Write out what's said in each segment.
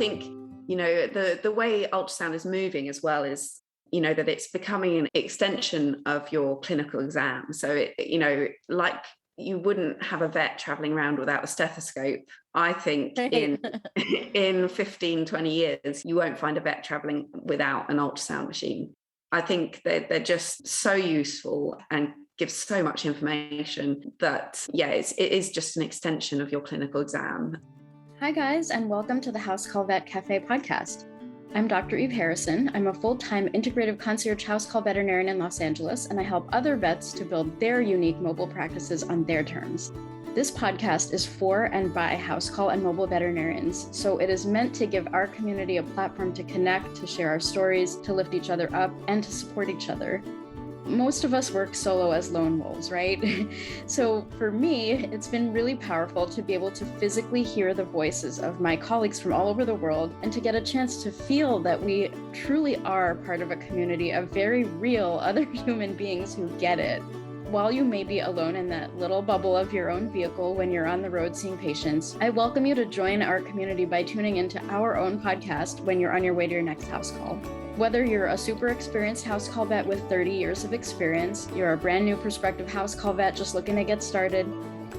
think, the way ultrasound is moving as well is, that it's becoming an extension of your clinical exam. So, like you wouldn't have a vet traveling around without a stethoscope. I think in 15, 20 years, you won't find a vet traveling without an ultrasound machine. I think they're just so useful and give so much information that, it is just an extension of your clinical exam. Hi, guys, and welcome to the House Call Vet Cafe podcast. I'm Dr. Eve Harrison. I'm a full-time integrative concierge house call veterinarian in Los Angeles, and I help other vets to build their unique mobile practices on their terms. This podcast is for and by house call and mobile veterinarians, so it is meant to give our community a platform to connect, to share our stories, to lift each other up, and to support each other. Most of us work solo as lone wolves, right? So for me, it's been really powerful to be able to physically hear the voices of my colleagues from all over the world and to get a chance to feel that we truly are part of a community of very real other human beings who get it. While you may be alone in that little bubble of your own vehicle when you're on the road seeing patients, I welcome you to join our community by tuning into our own podcast when you're on your way to your next house call. Whether you're a super experienced house call vet with 30 years of experience, you're a brand new prospective house call vet just looking to get started,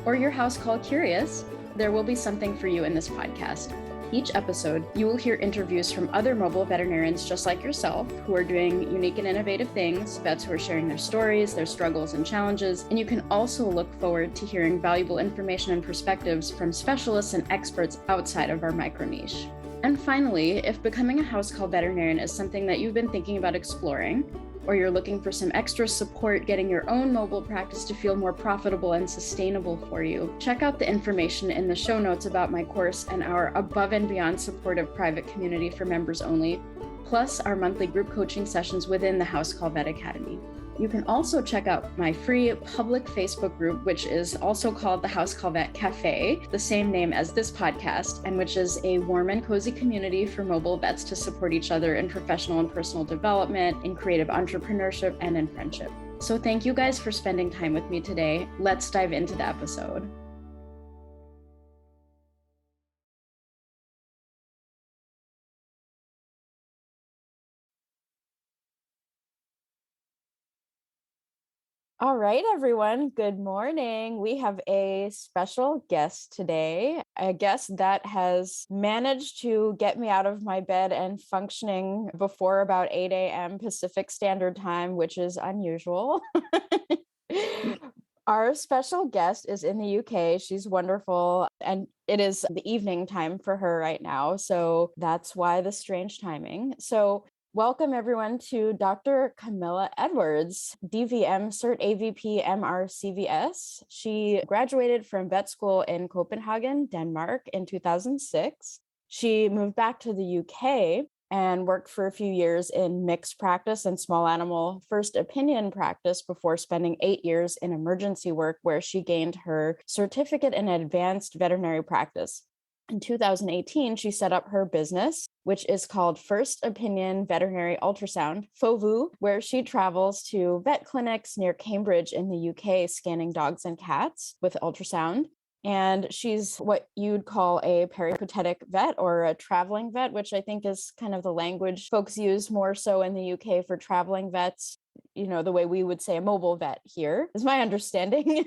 or you're house call curious, there will be something for you in this podcast. Each episode, you will hear interviews from other mobile veterinarians just like yourself who are doing unique and innovative things, vets who are sharing their stories, their struggles and challenges, and you can also look forward to hearing valuable information and perspectives from specialists and experts outside of our micro niche. And finally, if becoming a house call veterinarian is something that you've been thinking about exploring, or you're looking for some extra support getting your own mobile practice to feel more profitable and sustainable for you, check out the information in the show notes about my course and our above and beyond supportive private community for members only, plus our monthly group coaching sessions within the House Call Vet Academy. You can also check out my free public Facebook group, which is also called the House Call Vet Cafe, the same name as this podcast, and which is a warm and cozy community for mobile vets to support each other in professional and personal development, in creative entrepreneurship, and in friendship. So thank you guys for spending time with me today. Let's dive into the episode. All right, everyone. Good morning. We have a special guest today, a guest that has managed to get me out of my bed and functioning before about 8 a.m. Pacific Standard Time, which is unusual. Our special guest is in the UK. She's wonderful, and it is the evening time for her right now. So that's why the strange timing. So welcome, everyone, to Dr. Camilla Edwards DVM CertAVP MRCVS. She graduated from vet school in Copenhagen, Denmark in 2006. She moved back to the UK and worked for a few years in mixed practice and small animal First Opinion practice before spending 8 years in emergency work, where she gained her certificate in Advanced Veterinary Practice. In 2018, she set up her business, which is called First Opinion Veterinary Ultrasound, FOVU, where she travels to vet clinics near Cambridge in the UK, scanning dogs and cats with ultrasound. And she's what you'd call a peripatetic vet or a traveling vet, which I think is kind of the language folks use more so in the UK for traveling vets. The way we would say a mobile vet here is my understanding.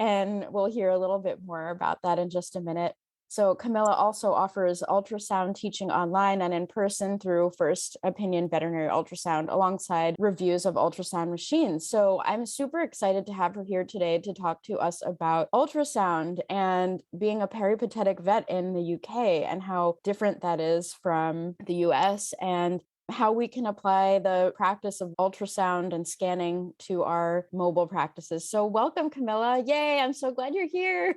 And we'll hear a little bit more about that in just a minute. So Camilla also offers ultrasound teaching online and in person through First Opinion Veterinary Ultrasound, alongside reviews of ultrasound machines. So I'm super excited to have her here today to talk to us about ultrasound and being a peripatetic vet in the UK and how different that is from the US, and how we can apply the practice of ultrasound and scanning to our mobile practices. So welcome, Camilla. Yay, I'm so glad you're here.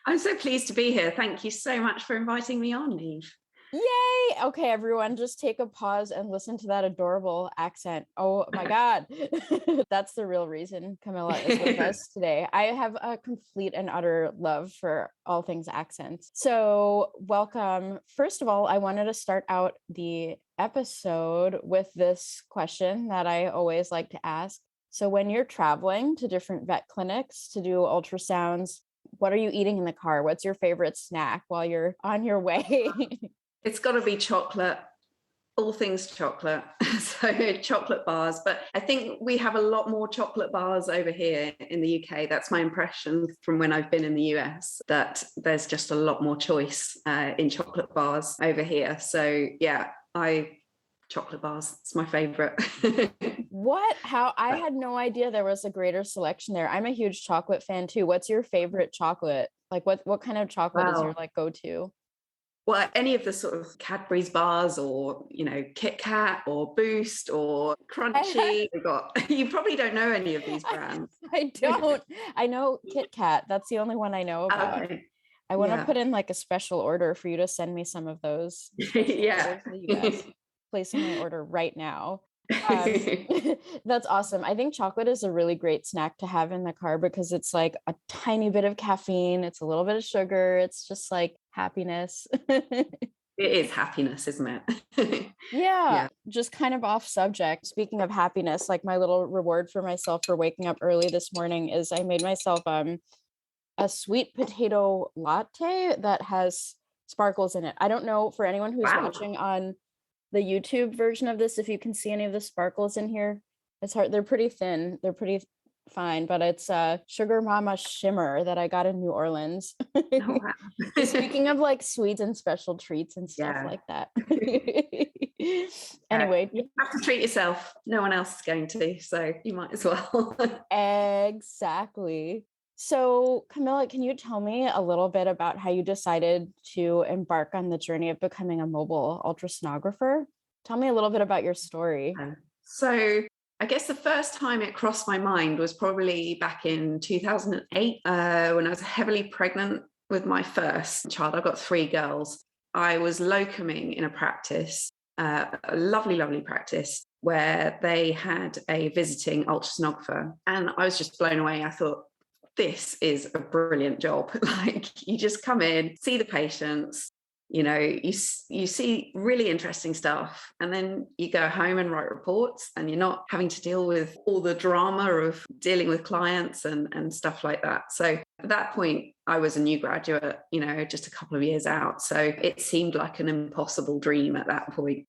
I'm so pleased to be here. Thank you so much for inviting me on, Eve. Yay! Okay, everyone, just take a pause and listen to that adorable accent. Oh my God. That's the real reason Camilla is with us today. I have a complete and utter love for all things accents. So welcome. First of all, I wanted to start out the episode with this question that I always like to ask. So when you're traveling to different vet clinics to do ultrasounds, what are you eating in the car? What's your favorite snack while you're on your way? It's got to be chocolate, all things chocolate. So chocolate bars. But I think we have a lot more chocolate bars over here in the UK. That's my impression from when I've been in the US, that there's just a lot more choice in chocolate bars over here. So yeah, chocolate bars, it's my favorite. What? How? I had no idea there was a greater selection there. I'm a huge chocolate fan too. What's your favorite chocolate? Like what kind of chocolate is your like go-to? Well, any of the sort of Cadbury's bars, or, Kit Kat or Boost or Crunchy. You probably don't know any of these brands. I don't. I know Kit Kat. That's the only one I know about. Okay. I want to put in like a special order for you to send me some of those. Yeah. Placing my order right now. That's awesome. I think chocolate is a really great snack to have in the car because it's like a tiny bit of caffeine. It's a little bit of sugar. It's just like happiness. It is happiness, isn't it? Yeah. Just kind of off subject. Speaking of happiness, like my little reward for myself for waking up early this morning is I made myself a sweet potato latte that has sparkles in it. I don't know, for anyone who's watching on the YouTube version of this, if you can see any of the sparkles in here. It's hard. They're pretty thin. They're pretty fine, but it's Sugar Mama Shimmer that I got in New Orleans. Oh, wow. Speaking of like sweets and special treats and stuff like that. Anyway, you have to treat yourself. No one else is going to, so you might as well. Exactly. So, Camilla, can you tell me a little bit about how you decided to embark on the journey of becoming a mobile ultrasonographer? Tell me a little bit about your story. So, I guess the first time it crossed my mind was probably back in 2008 when I was heavily pregnant with my first child. I've got 3 girls. I was locuming in a practice, a lovely, lovely practice, where they had a visiting ultrasonographer. And I was just blown away. I thought, this is a brilliant job. Like, you just come in, see the patients, you see really interesting stuff, and then you go home and write reports, and you're not having to deal with all the drama of dealing with clients and stuff like that. So at that point, I was a new graduate, just a couple of years out. So it seemed like an impossible dream at that point.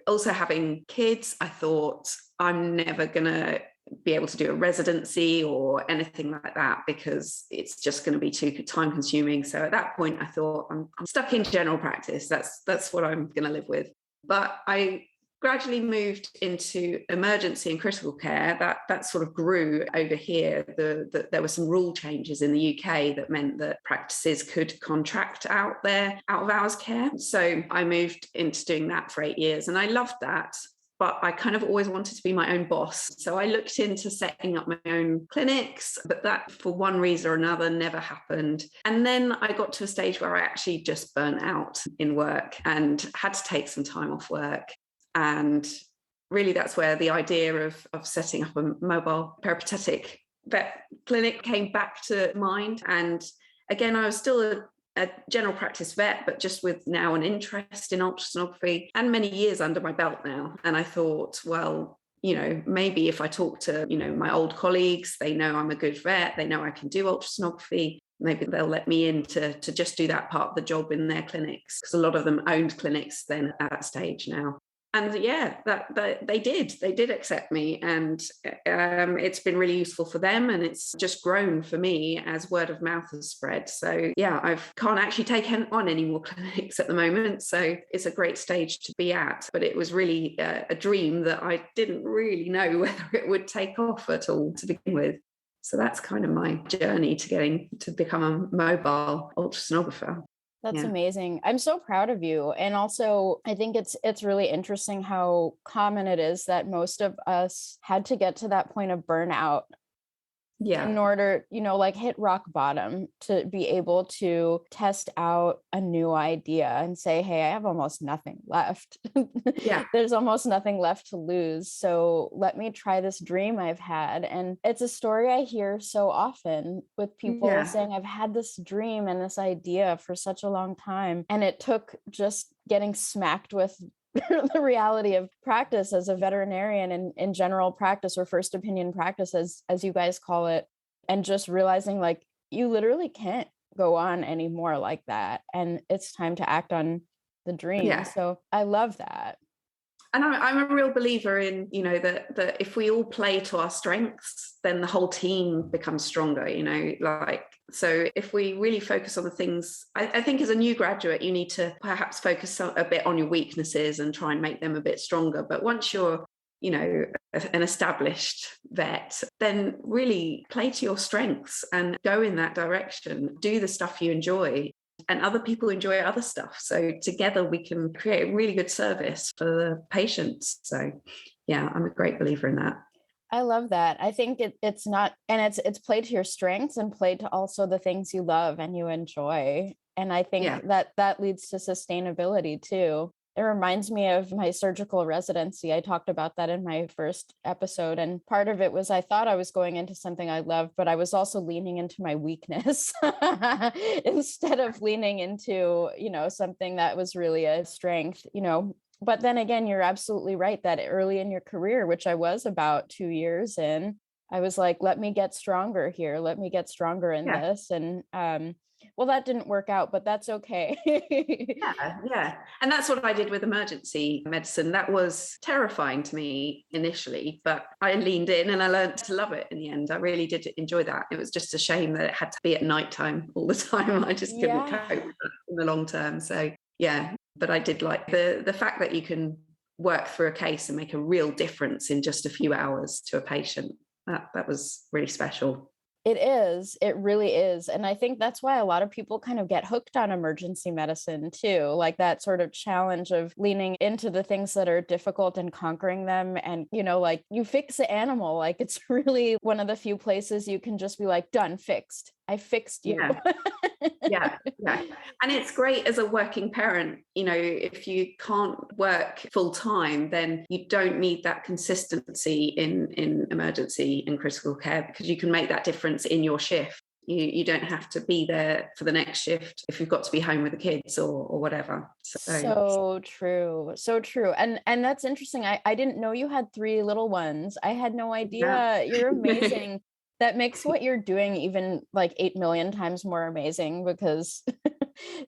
Also having kids, I thought, I'm never going to be able to do a residency or anything like that because it's just going to be too time consuming. So at that point I thought, I'm stuck in general practice. That's what I'm going to live with. But I gradually moved into emergency and critical care. That sort of grew over here. There were some rule changes in the UK that meant that practices could contract out their out of hours care. So I moved into doing that for 8 years, and I loved that. But I kind of always wanted to be my own boss. So I looked into setting up my own clinics, but that, for one reason or another, never happened. And then I got to a stage where I actually just burnt out in work and had to take some time off work. And really, that's where the idea of setting up a mobile peripatetic vet clinic came back to mind. And again, I was still a general practice vet, but just with now an interest in ultrasonography and many years under my belt now. And I thought, well, maybe if I talk to, my old colleagues, they know I'm a good vet, they know I can do ultrasonography, maybe they'll let me in to just do that part of the job in their clinics, because a lot of them owned clinics then at that stage now. And yeah, that they did accept me, and it's been really useful for them, and it's just grown for me as word of mouth has spread. So yeah, I can't actually take on any more clinics at the moment, so it's a great stage to be at. But it was really a dream that I didn't really know whether it would take off at all to begin with. So that's kind of my journey to become a mobile ultrasonographer. That's amazing. I'm so proud of you. And also, I think it's really interesting how common it is that most of us had to get to that point of burnout in order, like hit rock bottom to be able to test out a new idea and say, hey, I have almost nothing left. There's almost nothing left to lose. So let me try this dream I've had. And it's a story I hear so often with people saying, I've had this dream and this idea for such a long time. And it took just getting smacked with the reality of practice as a veterinarian and in general practice, or first opinion practice, as you guys call it, and just realizing like you literally can't go on anymore like that, and it's time to act on the dream. Yeah. So I love that. And I'm a real believer in, that if we all play to our strengths, then the whole team becomes stronger, so if we really focus on the things, I think as a new graduate, you need to perhaps focus a bit on your weaknesses and try and make them a bit stronger. But once you're, an established vet, then really play to your strengths and go in that direction, do the stuff you enjoy. And other people enjoy other stuff. So together we can create a really good service for the patients. So yeah, I'm a great believer in that. I love that. I think it's not, and it's play to your strengths and play to also the things you love and you enjoy. And I think that leads to sustainability too. It reminds me of my surgical residency. I talked about that in my first episode. And part of it was I thought I was going into something I loved, but I was also leaning into my weakness instead of leaning into, something that was really a strength, But then again, you're absolutely right that early in your career, which I was about 2 years in, I was like, let me get stronger here. Let me get stronger in this. And well, that didn't work out, but that's okay. Yeah. And that's what I did with emergency medicine. That was terrifying to me initially, but I leaned in and I learned to love it in the end. I really did enjoy that. It was just a shame that it had to be at nighttime all the time. I just couldn't cope with that in the long term. So yeah, but I did like the fact that you can work through a case and make a real difference in just a few hours to a patient. That was really special. It is. It really is. And I think that's why a lot of people kind of get hooked on emergency medicine too, like that sort of challenge of leaning into the things that are difficult and conquering them. And, like you fix the animal, like it's really one of the few places you can just be like, done, fixed. I fixed you. Yeah. And it's great as a working parent, if you can't work full time, then you don't need that consistency in emergency and critical care, because you can make that difference in your shift. You don't have to be there for the next shift if you've got to be home with the kids or whatever. So true. So true. And that's interesting. I didn't know you had 3 little ones. I had no idea. Yeah. You're amazing. That makes what you're doing even like 8 million times more amazing, because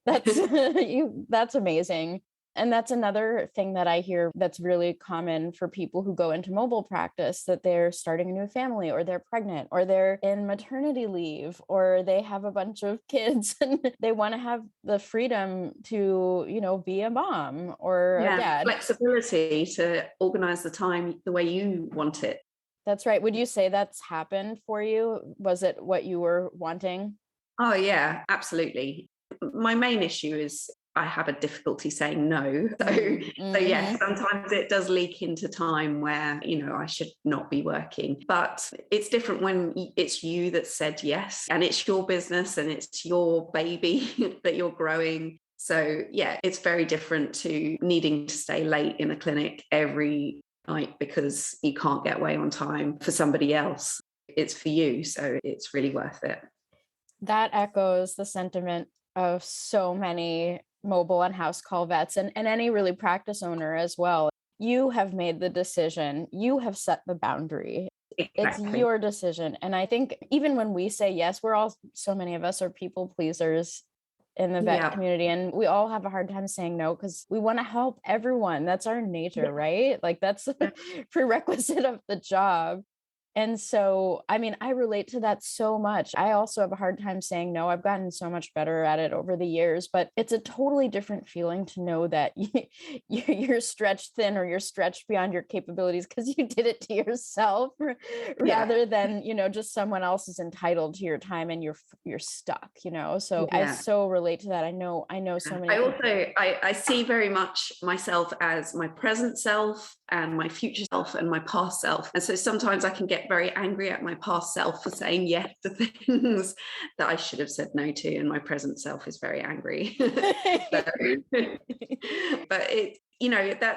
that's amazing. And that's another thing that I hear that's really common for people who go into mobile practice, that they're starting a new family, or they're pregnant, or they're in maternity leave, or they have a bunch of kids and they want to have the freedom to, be a mom or a dad. Flexibility to organize the time the way you want it. That's right. Would you say that's happened for you? Was it what you were wanting? Oh, yeah, absolutely. My main issue is I have a difficulty saying no. So yes, sometimes it does leak into time where, I should not be working. But it's different when it's you that said yes, and it's your business and it's your baby that you're growing. So yeah, it's very different to needing to stay late in a clinic every night because you can't get away on time for somebody else. It's for you, so it's really worth it. That echoes the sentiment of so many mobile and house call vets and any really practice owner as well. You have made the decision. You have set the boundary. Exactly. It's your decision. And I think even when we say yes, so many of us are people pleasers in the vet community, and we all have a hard time saying no because we want to help everyone. That's our nature, right? Like that's a prerequisite of the job. And so, I mean, I relate to that so much. I also have a hard time saying no. I've gotten so much better at it over the years, but it's a totally different feeling to know that you're stretched thin or you're stretched beyond your capabilities because you did it to yourself rather than, just someone else is entitled to your time and you're stuck, So I so relate to that. I know so many. I see very much myself as my present self and my future self and my past self. And so sometimes I can get very angry at my past self for saying yes to things that I should have said no to, and my present self is very angry. But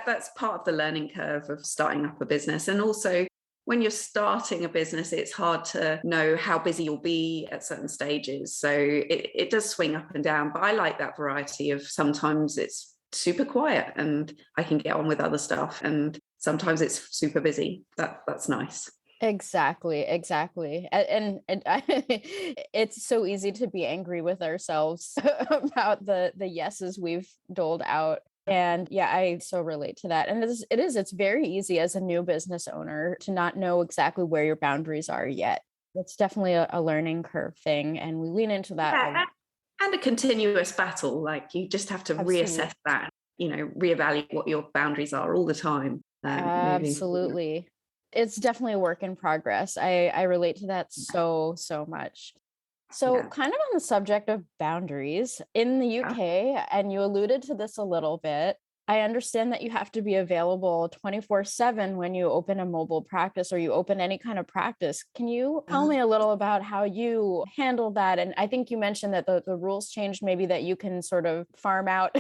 that's part of the learning curve of starting up a business. And also when you're starting a business, it's hard to know how busy you'll be at certain stages. So it does swing up and down, but I like that variety of sometimes it's super quiet and I can get on with other stuff, and sometimes it's super busy. That's nice. Exactly. And it's so easy to be angry with ourselves about the yeses we've doled out. And yeah, I so relate to that. And it's very easy as a new business owner to not know exactly where your boundaries are yet. That's definitely a learning curve thing. And we lean into that a lot. And a continuous battle. Like you just have to reassess that, reevaluate what your boundaries are all the time. Absolutely. It's definitely a work in progress. I relate to that so much. So kind of on the subject of boundaries in the UK, and you alluded to this a little bit, I understand that you have to be available 24/7 when you open a mobile practice or you open any kind of practice. Can you tell me a little about how you handle that? And I think you mentioned that the rules changed, maybe that you can sort of farm out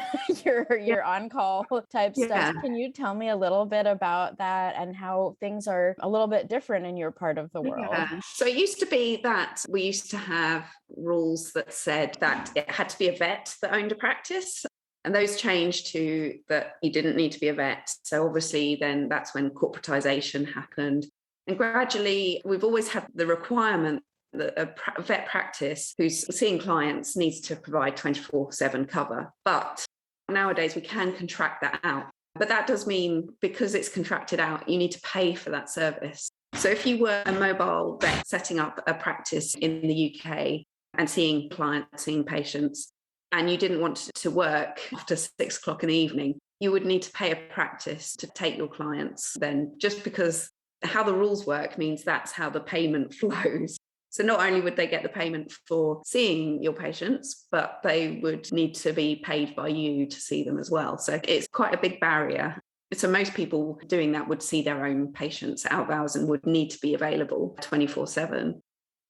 your on-call type stuff. Can you tell me a little bit about that and how things are a little bit different in your part of the world? So it used to be that we used to have rules that said that it had to be a vet that owned a practice. And those changed to that you didn't need to be a vet. So obviously then that's when corporatization happened. And gradually we've always had the requirement that a vet practice who's seeing clients needs to provide 24/7 cover. But nowadays we can contract that out. But that does mean because it's contracted out, you need to pay for that service. So if you were a mobile vet setting up a practice in the UK and seeing clients, seeing patients, and you didn't want to work after 6 o'clock in the evening, you would need to pay a practice to take your clients then, just because how the rules work means that's how the payment flows. So not only would they get the payment for seeing your patients, but they would need to be paid by you to see them as well. So it's quite a big barrier. So most people doing that would see their own patients out of hours and would need to be available 24/7.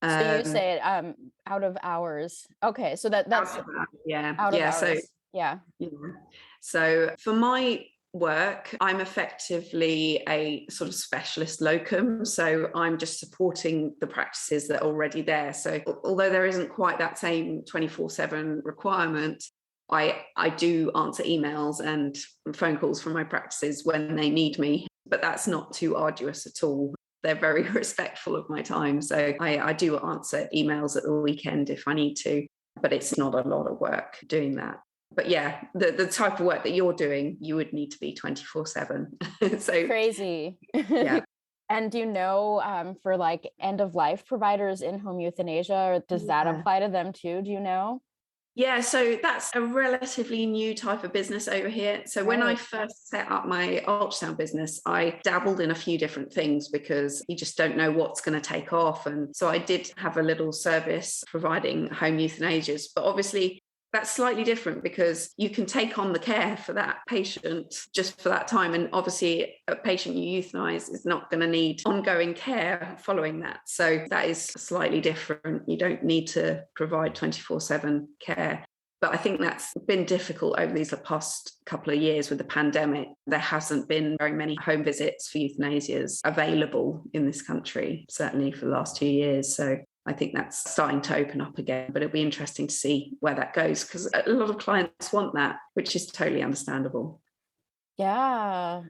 So you say it out of hours. Okay, so that's out of hours. So yeah. So for my work, I'm effectively a sort of specialist locum. So I'm just supporting the practices that are already there. So although there isn't quite that same 24/7 requirement, I do answer emails and phone calls from my practices when they need me, but that's not too arduous at all. They're very respectful of my time. So I do answer emails at the weekend if I need to, but it's not a lot of work doing that. But yeah, the type of work that you're doing, you would need to be 24/7. So crazy. Yeah. And do you know for like end of life providers in-home euthanasia, does that apply to them too? Do you know? Yeah, so that's a relatively new type of business over here. So when I first set up my ultrasound business, I dabbled in a few different things because you just don't know what's going to take off. And so I did have a little service providing home euthanasias, but obviously that's slightly different because you can take on the care for that patient just for that time. And obviously a patient you euthanize is not going to need ongoing care following that. So that is slightly different. You don't need to provide 24/7 care. But I think that's been difficult over these past couple of years with the pandemic. There hasn't been very many home visits for euthanasias available in this country, certainly for the last 2 years. So I think that's starting to open up again, but it'll be interesting to see where that goes because a lot of clients want that, which is totally understandable. Yeah,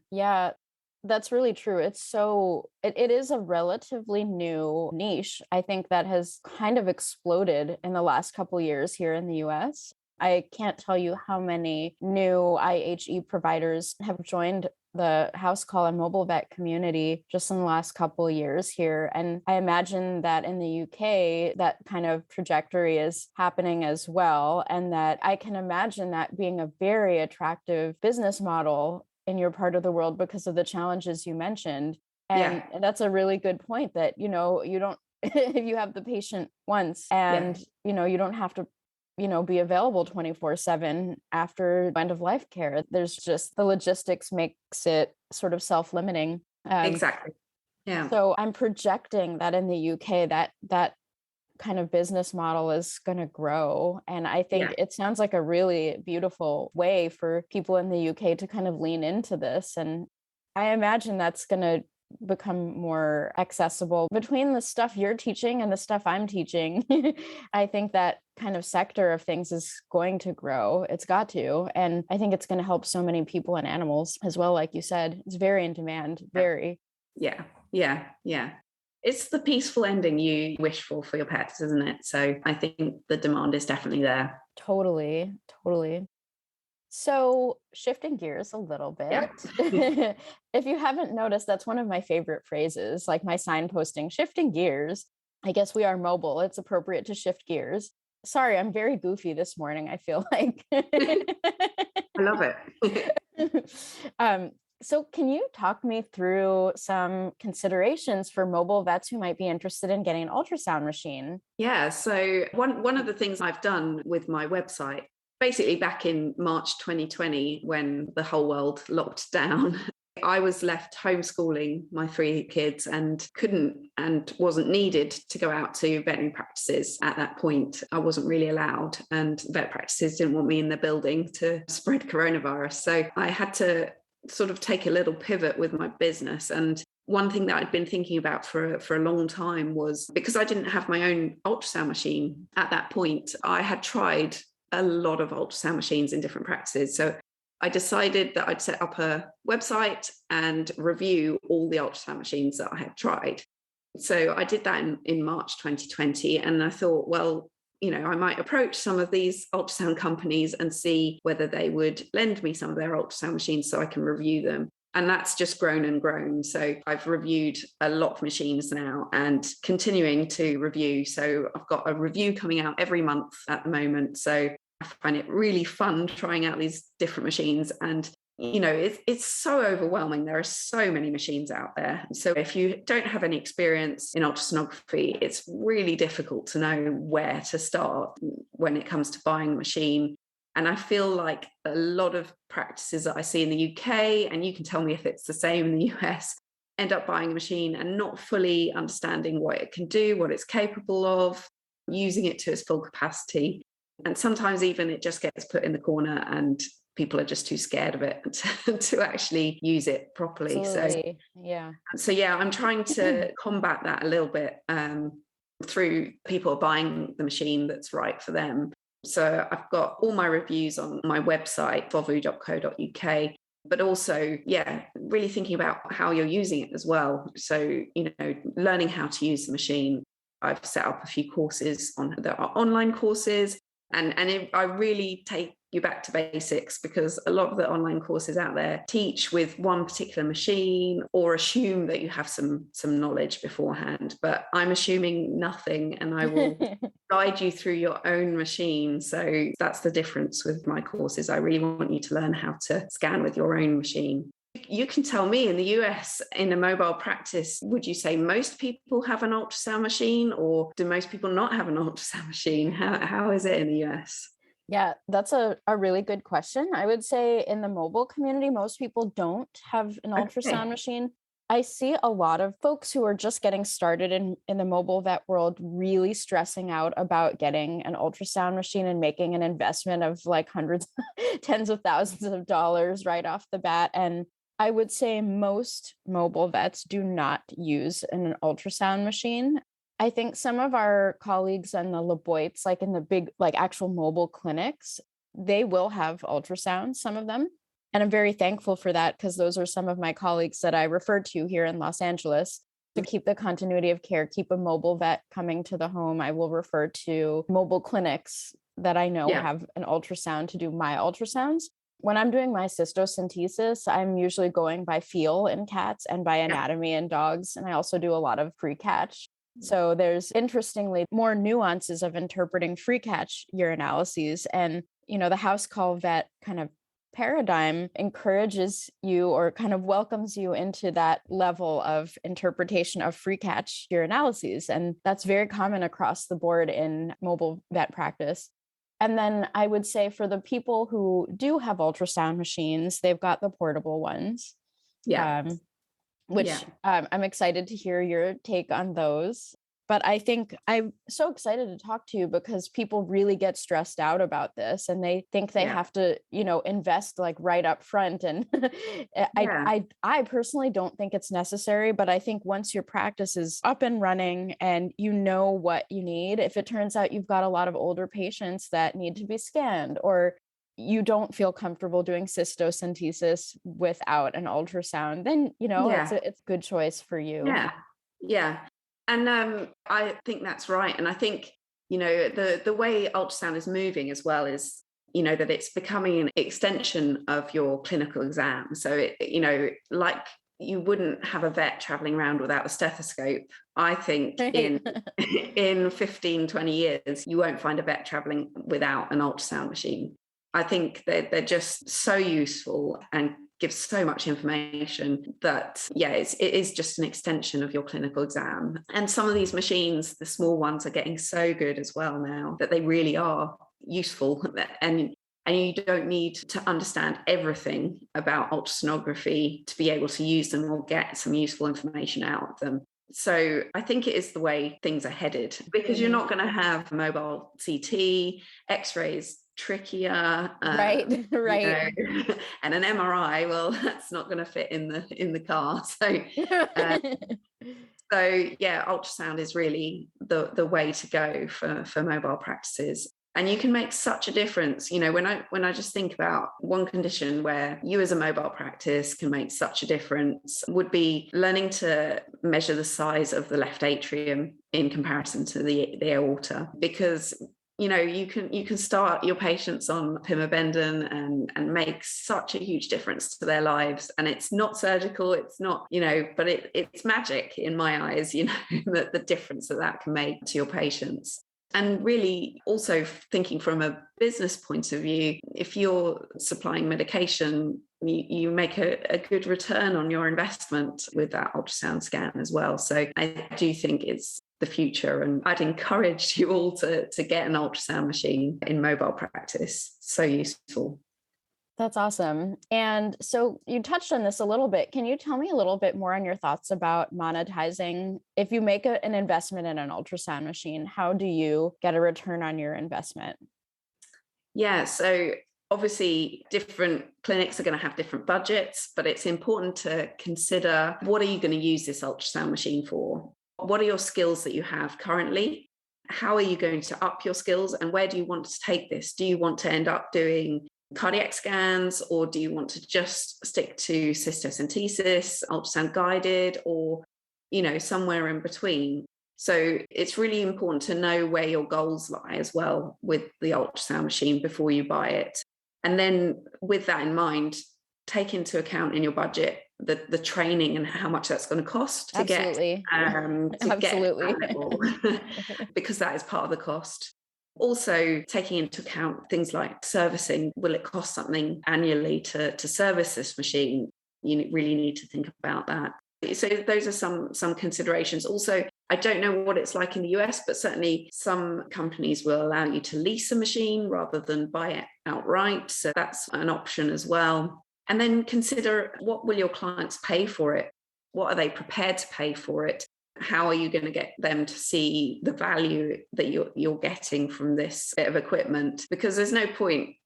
that's really true. It is a relatively new niche. I think that has kind of exploded in the last couple of years here in the US. I can't tell you how many new IHE providers have joined the house call and mobile vet community just in the last couple of years here. And I imagine that in the UK, that kind of trajectory is happening as well. And that I can imagine that being a very attractive business model in your part of the world because of the challenges you mentioned. And that's a really good point that, you don't, if you have the patient once and, you don't have to be available 24/7 after end of life care. There's just the logistics makes it sort of self-limiting. Exactly. Yeah. So I'm projecting that in the UK that kind of business model is going to grow. And I think it sounds like a really beautiful way for people in the UK to kind of lean into this. And I imagine that's going to become more accessible between the stuff you're teaching and the stuff I'm teaching. I think that kind of sector of things is going to grow. It's got to. And I think it's going to help so many people and animals as well. Like you said, it's very in demand, very. Yeah. It's the peaceful ending you wish for your pets, isn't it? So I think the demand is definitely there. Totally. So shifting gears a little bit, Yeah. if you haven't noticed, that's one of my favorite phrases, like my signposting, shifting gears. I guess we are mobile. It's appropriate to shift gears. Sorry, I'm very goofy this morning, I feel like. I love it. um, so can you talk me through some considerations for mobile vets who might be interested in getting an ultrasound machine? Yeah. So one of the things I've done with my website, basically back in March 2020, when the whole world locked down, I was left homeschooling my 3 kids and couldn't and wasn't needed to go out to veterinary practices at that point. I wasn't really allowed, and vet practices didn't want me in the building to spread coronavirus. So I had to sort of take a little pivot with my business. And one thing that I'd been thinking about for a long time was, because I didn't have my own ultrasound machine at that point, I had tried a lot of ultrasound machines in different practices. So I decided that I'd set up a website and review all the ultrasound machines that I had tried. So I did that in March 2020. And I thought, well, I might approach some of these ultrasound companies and see whether they would lend me some of their ultrasound machines so I can review them. And that's just grown and grown. So I've reviewed a lot of machines now and continuing to review. So I've got a review coming out every month at the moment. So I find it really fun trying out these different machines. And it's so overwhelming. There are so many machines out there. So if you don't have any experience in ultrasonography, it's really difficult to know where to start when it comes to buying a machine. And I feel like a lot of practices that I see in the UK, and you can tell me if it's the same in the US, end up buying a machine and not fully understanding what it can do, what it's capable of, using it to its full capacity. And sometimes even it just gets put in the corner and people are just too scared of it to actually use it properly. Absolutely. So yeah, I'm trying to combat that a little bit through people buying the machine that's right for them. So I've got all my reviews on my website, vovu.co.uk, but also, really thinking about how you're using it as well. So, learning how to use the machine. I've set up a few courses there are online courses, and I really take you back to basics, because a lot of the online courses out there teach with one particular machine or assume that you have some knowledge beforehand, but I'm assuming nothing, and I will guide you through your own machine. So that's the difference with my courses. I really want you to learn how to scan with your own machine. You can tell me, in the US, in a mobile practice, would you say most people have an ultrasound machine, or do most people not have an ultrasound machine? How is it in the US? Yeah, that's a really good question. I would say in the mobile community, most people don't have an ultrasound machine. I see a lot of folks who are just getting started in the mobile vet world really stressing out about getting an ultrasound machine and making an investment of like hundreds, tens of thousands of dollars right off the bat. And I would say most mobile vets do not use an ultrasound machine. I think some of our colleagues in the Laboites, like in the big, like actual mobile clinics, they will have ultrasounds, some of them. And I'm very thankful for that, because those are some of my colleagues that I referred to here in Los Angeles. To keep the continuity of care, keep a mobile vet coming to the home, I will refer to mobile clinics that I know have an ultrasound to do my ultrasounds. When I'm doing my cystocentesis, I'm usually going by feel in cats and by anatomy in dogs. And I also do a lot of free catch. So there's, interestingly, more nuances of interpreting free catch urinalyses. And, the house call vet kind of paradigm encourages you, or kind of welcomes you into that level of interpretation of free catch urinalyses. And that's very common across the board in mobile vet practice. And then I would say for the people who do have ultrasound machines, they've got the portable ones. I'm excited to hear your take on those. But I think I'm so excited to talk to you, because people really get stressed out about this, and they think they have to, invest like right up front. And I personally don't think it's necessary, but I think once your practice is up and running and you know what you need, if it turns out you've got a lot of older patients that need to be scanned, or you don't feel comfortable doing cystocentesis without an ultrasound, then, it's a good choice for you. Yeah. And I think that's right. And I think, the way ultrasound is moving as well is, that it's becoming an extension of your clinical exam. So like you wouldn't have a vet traveling around without a stethoscope. I think in 15, 20 years, you won't find a vet traveling without an ultrasound machine. I think they're just so useful and give so much information that, it is just an extension of your clinical exam. And some of these machines, the small ones, are getting so good as well now that they really are useful. And you don't need to understand everything about ultrasonography to be able to use them or get some useful information out of them. So I think it is the way things are headed, because you're not going to have mobile CT, X-rays trickier, right. And an MRI, well, that's not going to fit in the car. So ultrasound is really the way to go for mobile practices. And you can make such a difference. When I just think about one condition where you as a mobile practice can make such a difference, would be learning to measure the size of the left atrium in comparison to the aorta. Because you can start your patients on pimobendan and make such a huge difference to their lives. And it's not surgical, it's not, but it's magic in my eyes, the difference that can make to your patients. And really also thinking from a business point of view, if you're supplying medication, you make a good return on your investment with that ultrasound scan as well. So I do think it's the future, and I'd encourage you all to get an ultrasound machine in mobile practice. So useful. That's awesome. And so you touched on this a little bit. Can you tell me a little bit more on your thoughts about monetizing? If you make an investment in an ultrasound machine, how do you get a return on your investment? Yeah, so obviously different clinics are going to have different budgets, but it's important to consider, what are you going to use this ultrasound machine for? What are your skills that you have currently? How are you going to up your skills, and where do you want to take this? Do you want to end up doing cardiac scans, or do you want to just stick to cystocentesis, ultrasound guided, or somewhere in between? So it's really important to know where your goals lie as well with the ultrasound machine before you buy it. And then with that in mind, take into account in your budget the training and how much that's going to cost to Absolutely. get that level, because that is part of the cost. Also, taking into account things like servicing. Will it cost something annually to service this machine? You really need to think about that. So those are some considerations. Also, I don't know what it's like in the US, but certainly some companies will allow you to lease a machine rather than buy it outright. So that's an option as well. And then consider, what will your clients pay for it? What are they prepared to pay for it? How are you going to get them to see the value that you're getting from this bit of equipment? Because there's no point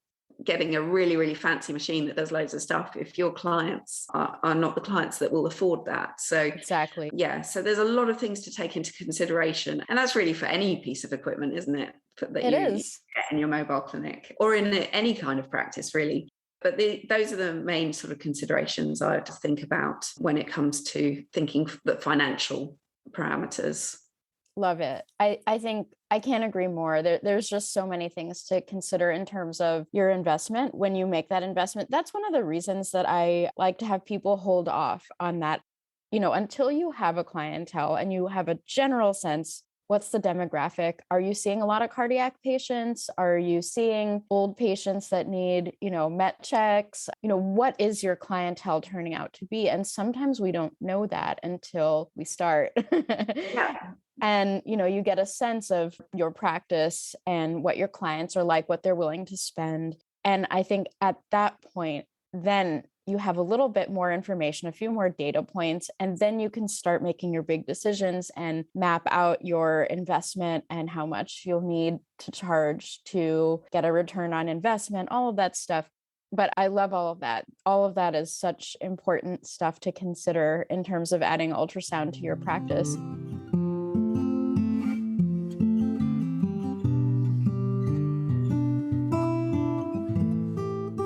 getting a really, really fancy machine that does loads of stuff if your clients are not the clients that will afford that. So exactly. Yeah. So there's a lot of things to take into consideration. And that's really for any piece of equipment, isn't it? That you get in your mobile clinic or in any kind of practice, really. But those are the main sort of considerations I have to think about when it comes to thinking the financial parameters. Love it. I think I can't agree more. There's just so many things to consider in terms of your investment when you make that investment. That's one of the reasons that I like to have people hold off on that, until you have a clientele and you have a general sense. What's the demographic? Are you seeing a lot of cardiac patients? Are you seeing old patients that need, met checks? What is your clientele turning out to be? And sometimes we don't know that until we start. Yeah. And, you get a sense of your practice and what your clients are like, what they're willing to spend. And I think at that point, then you have a little bit more information, a few more data points, and then you can start making your big decisions and map out your investment and how much you'll need to charge to get a return on investment, all of that stuff. But I love all of that. All of that is such important stuff to consider in terms of adding ultrasound to your practice.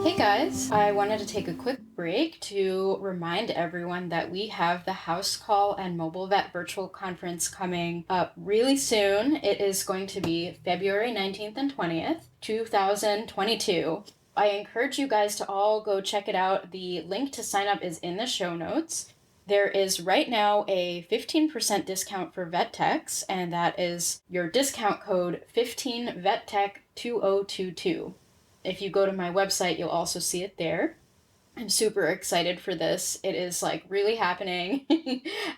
Hey guys, I wanted to take a quick break to remind everyone that we have the House Call and Mobile Vet Virtual Conference coming up really soon. It is going to be February 19th and 20th, 2022. I encourage you guys to all go check it out. The link to sign up is in the show notes. There is right now a 15% discount for vet techs, and that is your discount code 15VetTech2022. If you go to my website, you'll also see it there. I'm super excited for this. It is like really happening.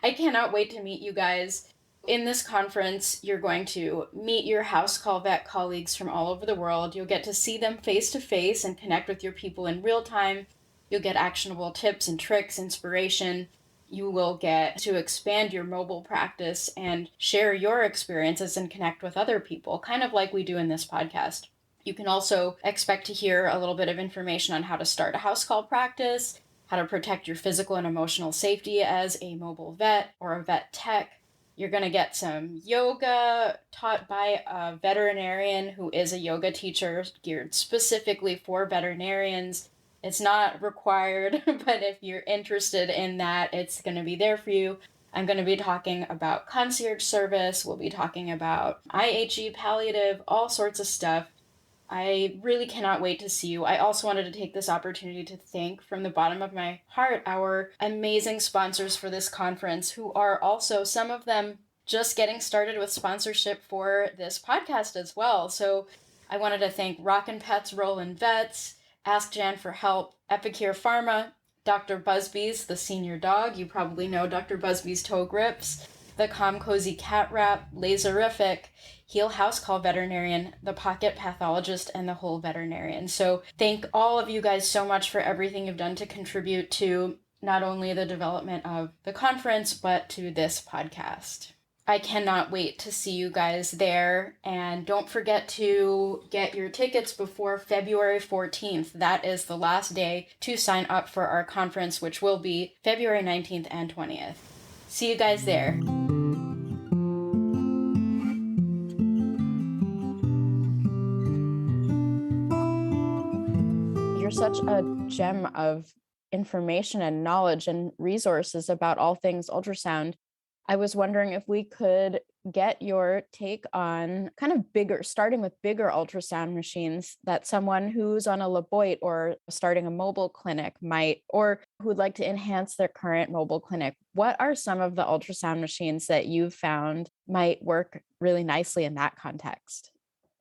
I cannot wait to meet you guys. In this conference, you're going to meet your house call vet colleagues from all over the world. You'll get to see them face to face and connect with your people in real time. You'll get actionable tips and tricks, inspiration. You will get to expand your mobile practice and share your experiences and connect with other people, kind of like we do in this podcast. You can also expect to hear a little bit of information on how to start a house call practice, how to protect your physical and emotional safety as a mobile vet or a vet tech. You're going to get some yoga taught by a veterinarian who is a yoga teacher geared specifically for veterinarians. It's not required, but if you're interested in that, it's going to be there for you. I'm going to be talking about concierge service. We'll be talking about IHE, palliative, all sorts of stuff. I really cannot wait to see you. I also wanted to take this opportunity to thank from the bottom of my heart our amazing sponsors for this conference, who are also some of them just getting started with sponsorship for this podcast as well. So I wanted to thank Rockin' Pets, Rollin' Vets, Ask Jan for Help, Epicure Pharma, Dr. Busby's, the senior dog. You probably know Dr. Busby's toe grips, the Calm Cozy Cat Wrap, Laserific, Heal House Call Veterinarian, the Pocket Pathologist, and the Whole Veterinarian. So thank all of you guys so much for everything you've done to contribute to not only the development of the conference, but to this podcast. I cannot wait to see you guys there. And don't forget to get your tickets before February 14th. That is the last day to sign up for our conference, which will be February 19th and 20th. See you guys there. You're such a gem of information and knowledge and resources about all things ultrasound. I was wondering if we could get your take on kind of starting with bigger ultrasound machines that someone who's on a Laboit or starting a mobile clinic might, or who would like to enhance their current mobile clinic. What are some of the ultrasound machines that you've found might work really nicely in that context?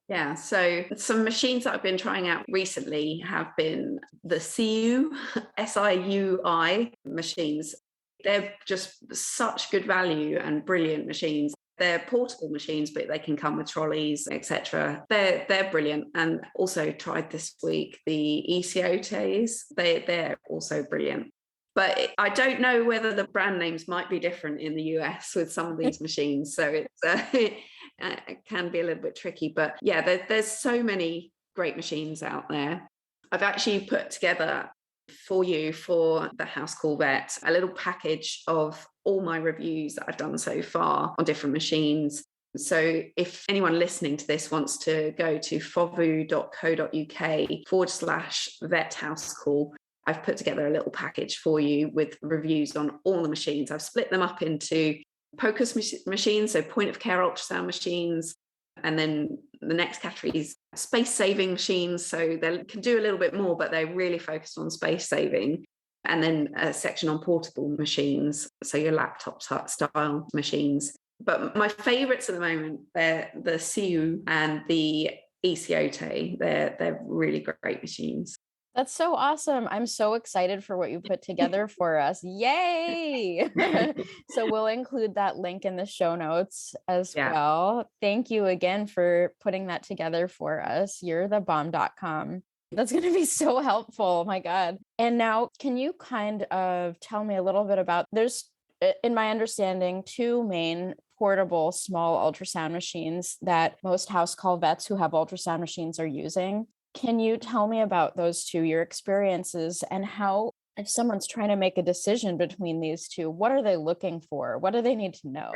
Yeah, so some machines that I've been trying out recently have been the SIUI, SIUI machines. They're just such good value and brilliant machines. They're portable machines, but they can come with trolleys, etc. They're brilliant. And also tried this week the ECOTs. They're also brilliant. But I don't know whether the brand names might be different in the US with some of these machines. So it can be a little bit tricky. But yeah, there's so many great machines out there. I've actually put together for you, for the House Call Vet, a little package of all my reviews that I've done so far on different machines. So if anyone listening to this wants to go to fovu.co.uk/vet house call, I've put together a little package for you with reviews on all the machines. I've split them up into POCUS machines, so point of care ultrasound machines, and then the next category is space-saving machines. So they can do a little bit more, but they're really focused on space-saving. And then a section on portable machines, so your laptop style machines. But my favourites at the moment, they're the SIUI and the ECOT. They're really great machines. That's so awesome. I'm so excited for what you put together for us. Yay! So we'll include that link in the show notes as well. Thank you again for putting that together for us. You're the bomb.com. That's going to be so helpful. Oh my God. And now, can you kind of tell me a little bit about, there's, in my understanding, two main portable small ultrasound machines that most house call vets who have ultrasound machines are using. Can you tell me about those two, your experiences, and how, if someone's trying to make a decision between these two, what are they looking for? What do they need to know?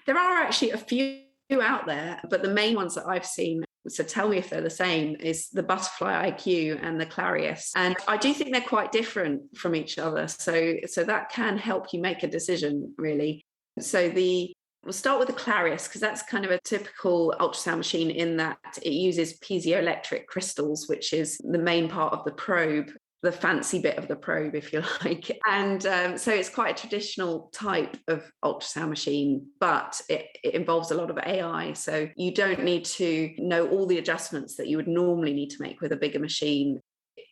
There are actually a few out there, but the main ones that I've seen so tell me if they're the same, is the Butterfly IQ and the Clarius. And I do think they're quite different from each other. So that can help you make a decision, really. So we'll start with the Clarius, because that's kind of a typical ultrasound machine in that it uses piezoelectric crystals, which is the main part of the probe, the fancy bit of the probe, if you like. And so it's quite a traditional type of ultrasound machine, but it involves a lot of AI. So you don't need to know all the adjustments that you would normally need to make with a bigger machine.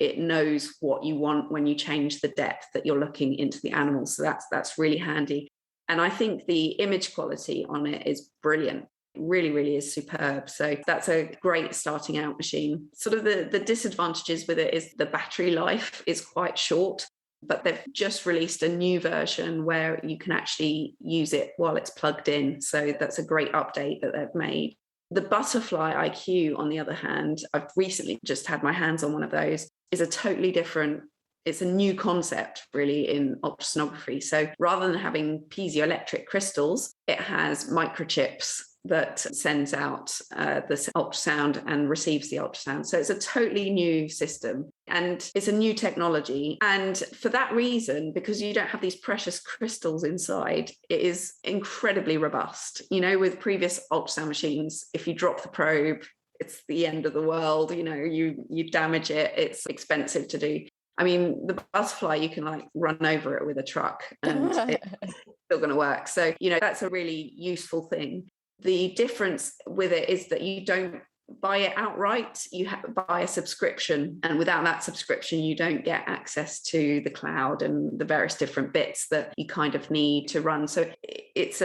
It knows what you want when you change the depth that you're looking into the animal. So that's really handy. And I think the image quality on it is brilliant. Really, really is superb. So that's a great starting out machine. Sort of the disadvantages with it is the battery life is quite short, but they've just released a new version where you can actually use it while it's plugged in. So that's a great update that they've made. The Butterfly IQ, on the other hand, I've recently just had my hands on one of those, is a totally different, it's a new concept really in ultrasonography. So rather than having piezoelectric crystals, it has microchips that sends out the ultrasound and receives the ultrasound. So it's a totally new system and it's a new technology. And for that reason, because you don't have these precious crystals inside, it is incredibly robust. You know, with previous ultrasound machines, if you drop the probe, it's the end of the world. You know, you damage it, it's expensive to do. I mean, the Butterfly, you can like run over it with a truck and it's still going to work. So, you know, that's a really useful thing. The difference with it is that you don't buy it outright, you buy a subscription. And without that subscription, you don't get access to the cloud and the various different bits that you kind of need to run. So it's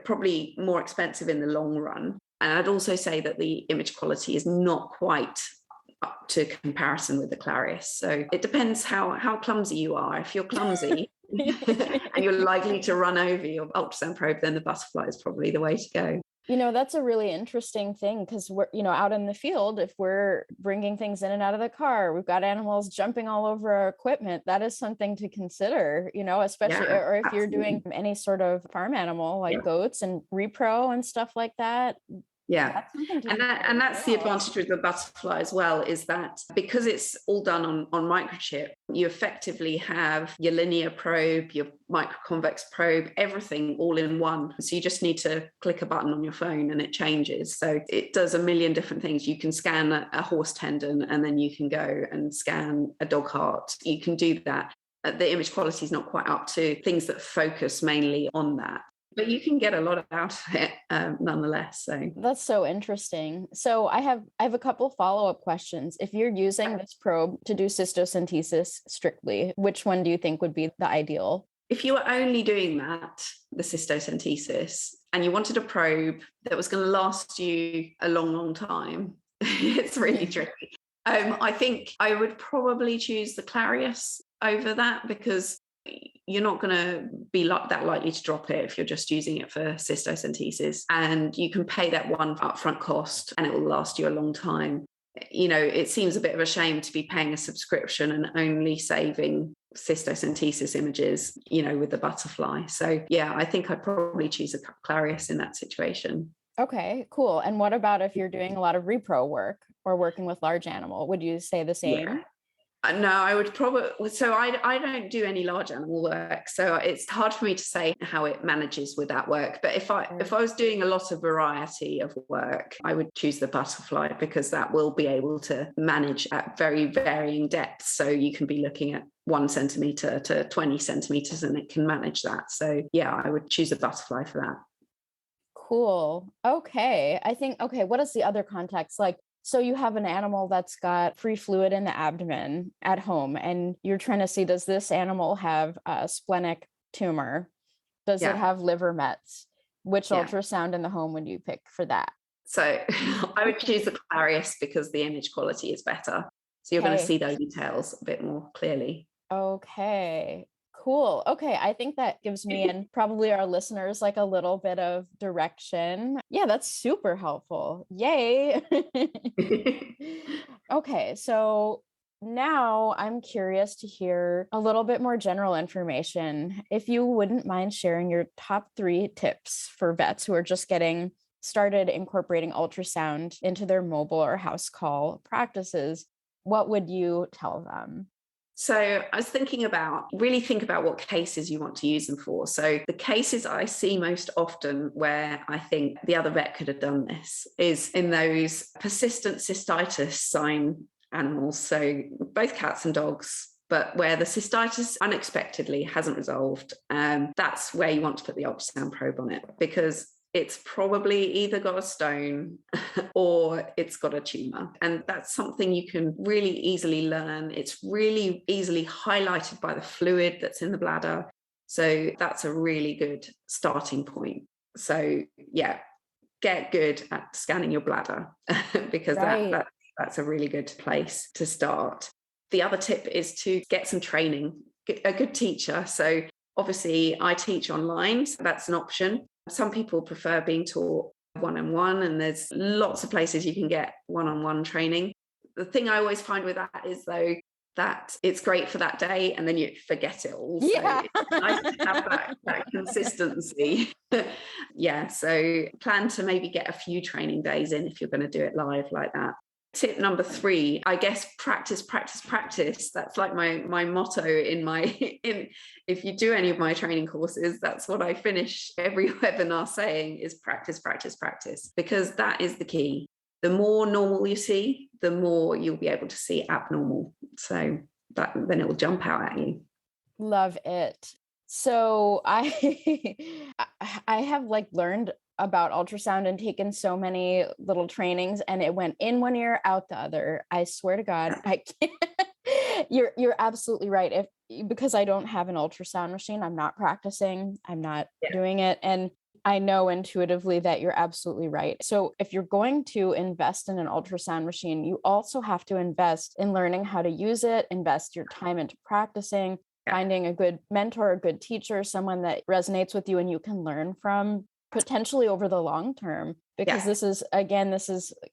probably more expensive in the long run. And I'd also say that the image quality is not quite up to comparison with the Clarius. So it depends how clumsy you are. If you're clumsy and you're likely to run over your ultrasound probe, then the Butterfly is probably the way to go. You know, that's a really interesting thing because we're, you know, out in the field, if we're bringing things in and out of the car, we've got animals jumping all over our equipment. That is something to consider, you know, especially, or if you're doing any sort of farm animal like goats and repro and stuff like that. Yeah, and that's the advantage with the Butterfly as well, is that because it's all done on microchip, you effectively have your linear probe, your microconvex probe, everything all in one. So you just need to click a button on your phone and it changes. So it does a million different things. You can scan a horse tendon and then you can go and scan a dog heart. You can do that. The image quality is not quite up to things that focus mainly on that. But you can get a lot out of it nonetheless. So that's so interesting. So I have a couple follow-up questions. If you're using this probe to do cystocentesis strictly, which one do you think would be the ideal? If you were only doing that, the cystocentesis, and you wanted a probe that was going to last you a long, long time, it's really tricky. I think I would probably choose the Clarius over that because you're not going to be that likely to drop it if you're just using it for cystocentesis, and you can pay that one upfront cost and it will last you a long time. You know, it seems a bit of a shame to be paying a subscription and only saving cystocentesis images, you know, with the Butterfly. So yeah, I think I'd probably choose a Clarius in that situation. Okay, cool. And what about if you're doing a lot of repro work or working with large animal? Would you say the same? Yeah. No, I would probably, so I don't do any large animal work, so it's hard for me to say how it manages with that work. But if I was doing a lot of variety of work, I would choose the Butterfly because that will be able to manage at very varying depths. So you can be looking at 1 centimeter to 20 centimeters and it can manage that. So yeah, I would choose a Butterfly for that. Cool. Okay. I think, okay, what is the other context? Like, so you have an animal that's got free fluid in the abdomen at home, and you're trying to see, does this animal have a splenic tumor? Does it have liver mets? Which ultrasound in the home would you pick for that? So I would choose the Clarius because the image quality is better. So you're going to see those details a bit more clearly. Okay. Cool. Okay. I think that gives me and probably our listeners like a little bit of direction. Yeah, that's super helpful. Yay. Okay. So now I'm curious to hear a little bit more general information. If you wouldn't mind sharing your top 3 tips for vets who are just getting started incorporating ultrasound into their mobile or house call practices, what would you tell them? So I was thinking about, really think about what cases you want to use them for. So the cases I see most often where I think the other vet could have done this is in those persistent cystitis sign animals. So both cats and dogs, but where the cystitis unexpectedly hasn't resolved. That's where you want to put the ultrasound probe on it, because it's probably either got a stone or it's got a tumor. And that's something you can really easily learn. It's really easily highlighted by the fluid that's in the bladder. So that's a really good starting point. So yeah, get good at scanning your bladder because Right. that's a really good place to start. The other tip is to get some training, get a good teacher. So obviously I teach online, so that's an option. Some people prefer being taught one-on-one, and there's lots of places you can get one-on-one training. The thing I always find with that is, though, that it's great for that day and then you forget it all. So it's nice to have that consistency. Yeah, so plan to maybe get a few training days in if you're going to do it live like that. Tip number 3, I guess, practice. That's like my motto if you do any of my training courses, that's what I finish every webinar saying is practice, because that is the key. The more normal you see, the more you'll be able to see abnormal. So then it will jump out at you. Love it. So I have learned about ultrasound and taken so many little trainings, and it went in one ear, out the other. I swear to God, I can't. You're absolutely right. Because I don't have an ultrasound machine, I'm not practicing, I'm not doing it. And I know intuitively that you're absolutely right. So if you're going to invest in an ultrasound machine, you also have to invest in learning how to use it, invest your time into practicing, finding a good mentor, a good teacher, someone that resonates with you and you can learn from potentially over the long term, because this is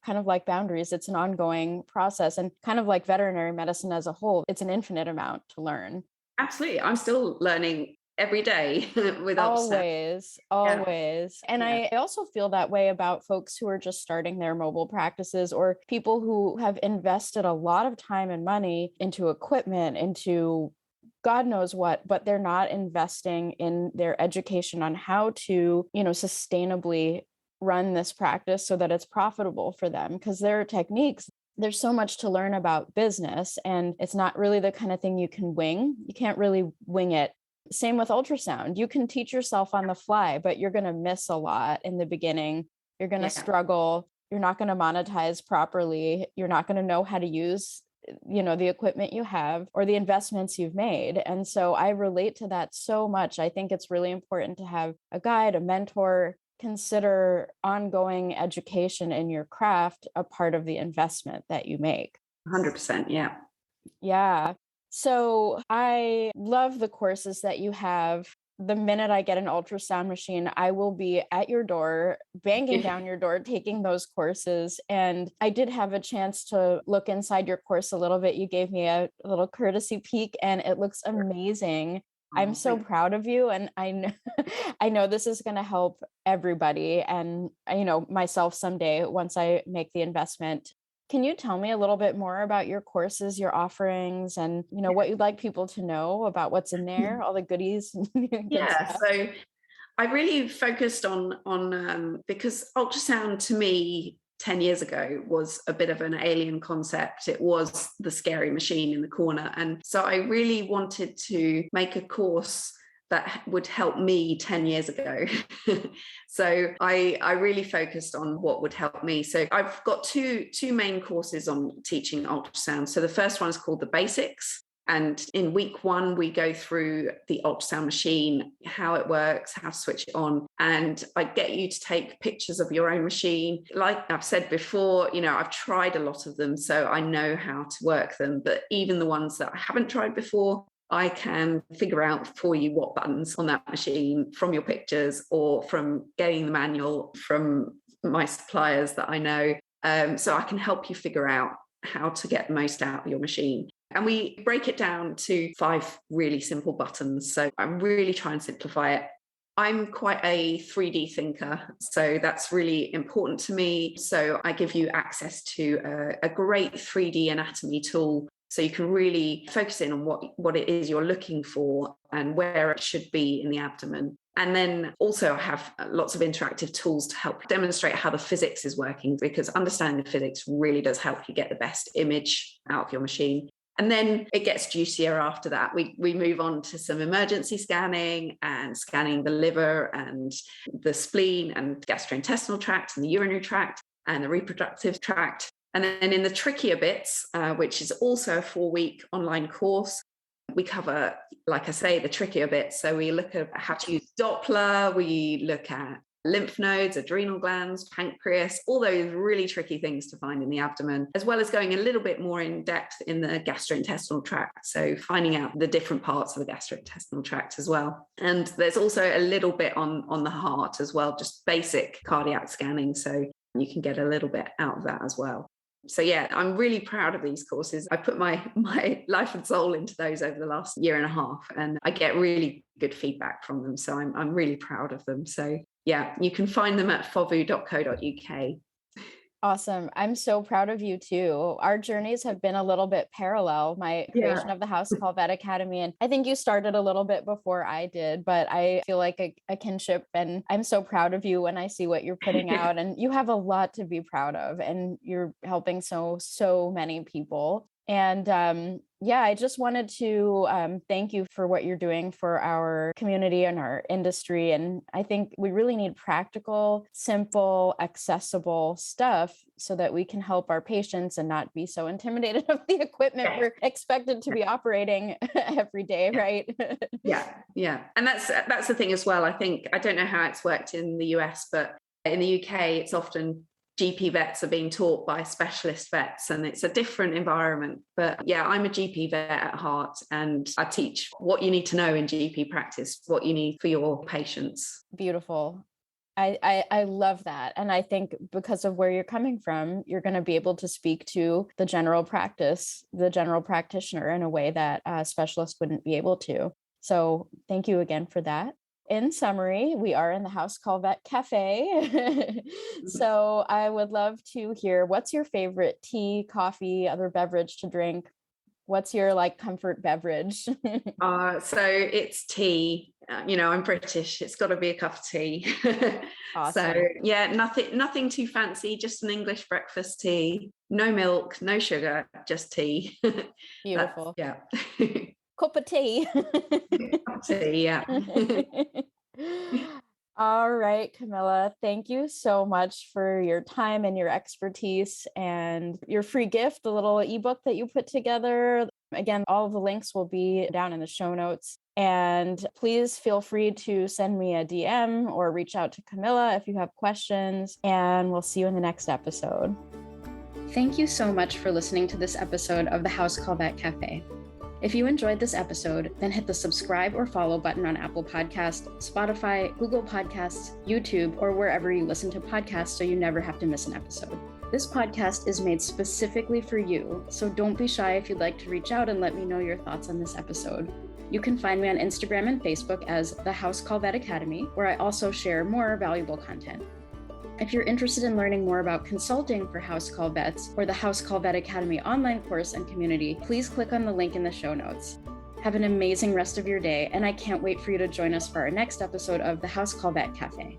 kind of like boundaries. It's an ongoing process, and kind of like veterinary medicine as a whole, it's an infinite amount to learn. Absolutely. I'm still learning every day with ultrasound. Always. And I also feel that way about folks who are just starting their mobile practices, or people who have invested a lot of time and money into equipment, into God knows what, but they're not investing in their education on how to, sustainably run this practice so that it's profitable for them, because there are techniques. There's so much to learn about business, and it's not really the kind of thing you can wing. You can't really wing it. Same with ultrasound. You can teach yourself on the fly, but you're going to miss a lot in the beginning. You're going to struggle. You're not going to monetize properly. You're not going to know how to use the equipment you have or the investments you've made. And so I relate to that so much. I think it's really important to have a guide, a mentor. Consider ongoing education in your craft a part of the investment that you make. 100%. Yeah. Yeah. So I love the courses that you have. The minute I get an ultrasound machine, I will be at your door, banging down your door, taking those courses. And I did have a chance to look inside your course a little bit. You gave me a little courtesy peek, and it looks amazing. I'm so proud of you. And I know this is going to help everybody, and, myself someday once I make the investment. Can you tell me a little bit more about your courses, your offerings, and what you'd like people to know about what's in there, all the goodies? So I really focused on because ultrasound to me 10 years ago was a bit of an alien concept. It was the scary machine in the corner. And so I really wanted to make a course that would help me 10 years ago. So I really focused on what would help me. So I've got two main courses on teaching ultrasound. So the first one is called The Basics. And in week 1, we go through the ultrasound machine, how it works, how to switch it on. And I get you to take pictures of your own machine. Like I've said before, I've tried a lot of them, so I know how to work them. But even the ones that I haven't tried before, I can figure out for you what buttons on that machine from your pictures or from getting the manual from my suppliers that I know. So I can help you figure out how to get the most out of your machine. And we break it down to 5 really simple buttons. So I'm really trying to simplify it. I'm quite a 3D thinker, so that's really important to me. So I give you access to a great 3D anatomy tool, so you can really focus in on what it is you're looking for and where it should be in the abdomen. And then also I have lots of interactive tools to help demonstrate how the physics is working, because understanding the physics really does help you get the best image out of your machine. And then it gets juicier after that. We move on to some emergency scanning and scanning the liver and the spleen and gastrointestinal tract and the urinary tract and the reproductive tract. And then in the trickier bits, which is also a 4-week online course, we cover, like I say, the trickier bits. So we look at how to use Doppler, we look at lymph nodes, adrenal glands, pancreas, all those really tricky things to find in the abdomen, as well as going a little bit more in depth in the gastrointestinal tract. So finding out the different parts of the gastrointestinal tract as well. And there's also a little bit on the heart as well, just basic cardiac scanning. So you can get a little bit out of that as well. So yeah, I'm really proud of these courses. I put my life and soul into those over the last year and a half, and I get really good feedback from them. So I'm really proud of them. So yeah, you can find them at fovu.co.uk. Awesome. I'm so proud of you too. Our journeys have been a little bit parallel, my creation of the House Call Vet Academy. And I think you started a little bit before I did, but I feel like a kinship, and I'm so proud of you when I see what you're putting out, and you have a lot to be proud of, and you're helping so many people. And I just wanted to thank you for what you're doing for our community and our industry. And I think we really need practical, simple, accessible stuff so that we can help our patients and not be so intimidated of the equipment we're expected to be operating every day, right? Yeah. And that's the thing as well. I think, I don't know how it's worked in the US, but in the UK, it's often GP vets are being taught by specialist vets, and it's a different environment. But yeah, I'm a GP vet at heart, and I teach what you need to know in GP practice, what you need for your patients. Beautiful. I love that. And I think because of where you're coming from, you're going to be able to speak to the general practitioner in a way that a specialist wouldn't be able to. So thank you again for that. In summary, we are in the House Call Vet Cafe. So I would love to hear, what's your favorite tea, coffee, other beverage to drink? What's your comfort beverage? So it's tea. I'm British. It's got to be a cup of tea. Awesome. So yeah, nothing too fancy, just an English breakfast tea. No milk, no sugar, just tea. Beautiful. Yeah. Cup of tea. Yeah. All right, Camilla, thank you so much for your time and your expertise and your free gift, the little ebook that you put together. Again, all of the links will be down in the show notes. And please feel free to send me a DM or reach out to Camilla if you have questions, and we'll see you in the next episode. Thank you so much for listening to this episode of the House Call Vet Cafe. If you enjoyed this episode, then hit the subscribe or follow button on Apple Podcasts, Spotify, Google Podcasts, YouTube, or wherever you listen to podcasts so you never have to miss an episode. This podcast is made specifically for you, so don't be shy if you'd like to reach out and let me know your thoughts on this episode. You can find me on Instagram and Facebook as The House Call Vet Academy, where I also share more valuable content. If you're interested in learning more about consulting for House Call Vets or the House Call Vet Academy online course and community, please click on the link in the show notes. Have an amazing rest of your day, and I can't wait for you to join us for our next episode of the House Call Vet Cafe.